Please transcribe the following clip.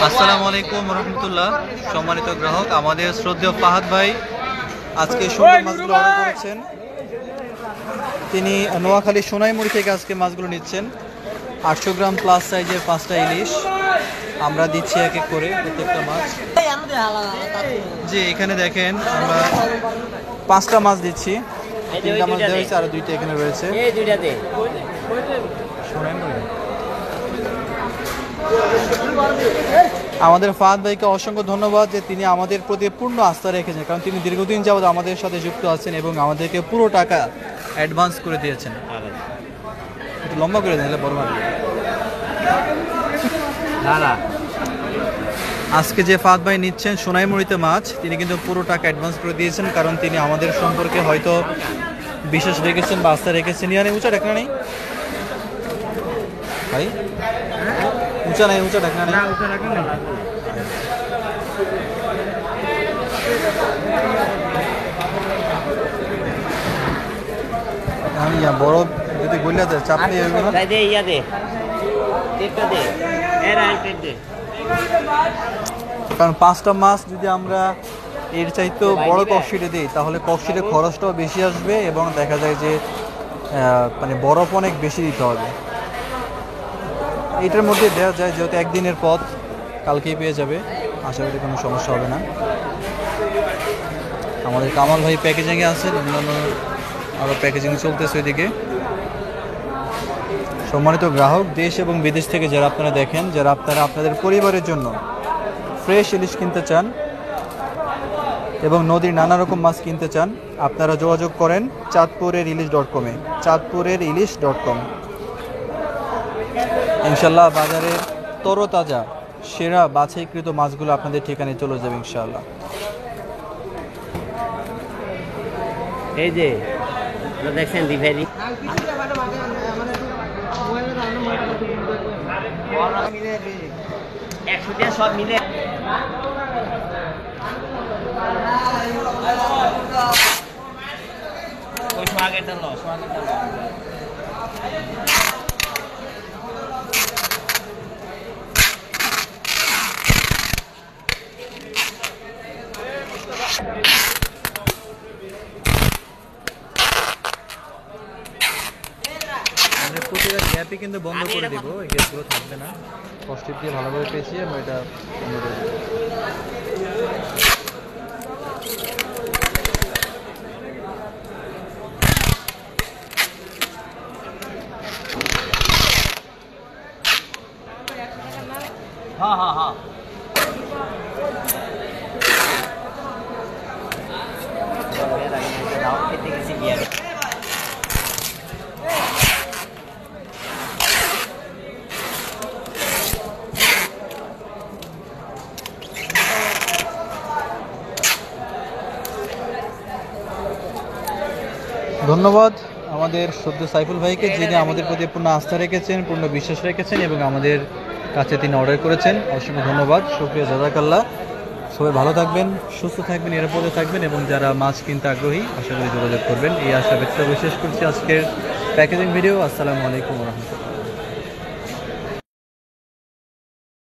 আসসালামু আলাইকুম রহমতুল্লাহ। সম্মানিত গ্রাহক, আমাদের শ্রদ্ধেয় ফাহাদ ভাই আজকে সুন্দর মাছগুলো অর্ডার করেছেন। তিনি নোয়াখালী সোনাইমুড়ি থেকে আজকে মাছগুলো নিচ্ছেন। 800 গ্রাম প্লাস সাইজের 5টা ইলিশ আমরা দিচ্ছি এক এক করে প্রত্যেকটা মাছ। জি, এখানে দেখেন আমরা 5টা মাছ দিচ্ছি। 3টা মাছ দেওয়া হয়েছে, আরো 2টা এখানে রয়েছে। আমাদের ফাহাদ ভাইকে অসংখ্য ধন্যবাদ যে তিনি আমাদের প্রতি পূর্ণ আস্থা রেখেছেন, কারণ তিনি দীর্ঘদিন যাবত আমাদের সাথে যুক্ত আছেন এবং আমাদেরকে পুরো টাকা অ্যাডভান্স করে দিয়েছেন। একটু লম্বা করে দিলে বড় মাছ। আজকে যে ফাহাদ ভাই নিচ্ছেন সোনাইমুড়িতে মাছ, তিনি কিন্তু পুরো টাকা অ্যাডভান্স করে দিয়েছেন, কারণ তিনি আমাদের সম্পর্কে হয়তো বিশ্বাস রেখেছেন বা আস্থা রেখেছেন। ইয়ানি উঁচা ডাকনা নেই ভাই, উঁচা নাই, উঁচা ডাকনা নেই। বড় যদি বললে চাপ নেই, কারণ 5টা মাছ যদি আমরা এর চাইতেও বড় ককশিটে দিই তাহলে ককশিটে খরচটাও বেশি আসবে এবং দেখা যায় যে মানে বরফ অনেক বেশি দিতে হবে। এটার মধ্যে দেওয়া যায়, যেহেতু একদিনের পথ, কালকেই পেয়ে যাবে, আশা করি কোনো সমস্যা হবে না। আমাদের কামাল ভাই প্যাকেজিংয়ে আছেন, অন্যান্য আরও প্যাকেজিং চলতেছে ওইদিকে। সম্মানিত গ্রাহক, দেশ এবং বিদেশ থেকে যারা আপনারা দেখেন, যারা আপনারা আপনাদের পরিবারের জন্য ফ্রেশ ইলিশ কিনতে চান এবং নদীর নানা রকম মাছ কিনতে চান, আপনারা যোগাযোগ করেন চাঁদপুরের ইলিশ.com-এ, চাঁদপুরের ইলিশ.com। ইনশাল্লাহ বাজারের তরতাজা সেরা বাছাইকৃত মাছগুলো আপনাদের ঠিকানায় চলে যাবে ইনশাল্লাহ। এই যে দেখছেন দিভারি সব মিলে প্রতিটা গ্যাপই কিন্তু বন্ধ করে দিব, এই গ্যাপগুলো থাকবে না। কষ্টিপ দিয়ে ভালোভাবে পেঁচিয়ে আমরা এটা বন্ধ করে দেবো। হ্যাঁ হ্যাঁ হ্যাঁ ধন্যবাদ আমাদের সদ্য সাইফুল ভাইকে, যিনি আমাদের প্রতি পূর্ণ আস্থা রেখেছেন, পূর্ণ বিশ্বাস রেখেছেন এবং আমাদের কাছে তিনি অর্ডার করেছেন। অসংখ্য ধন্যবাদ, শুকরিয়া, জাযাকাল্লাহ। সবাই ভালো থাকবেন, সুস্থ থাকবেন, নিরাপদে থাকবেন এবং যারা মাছ কিনতে আগ্রহী আশা করি যোগাযোগ করবেন। এই আশা ব্যক্ত শেষ করছি আজকের প্যাকেজিং ভিডিও। আসসালামু আলাইকুম ওয়া রাহমাতুল্লাহ।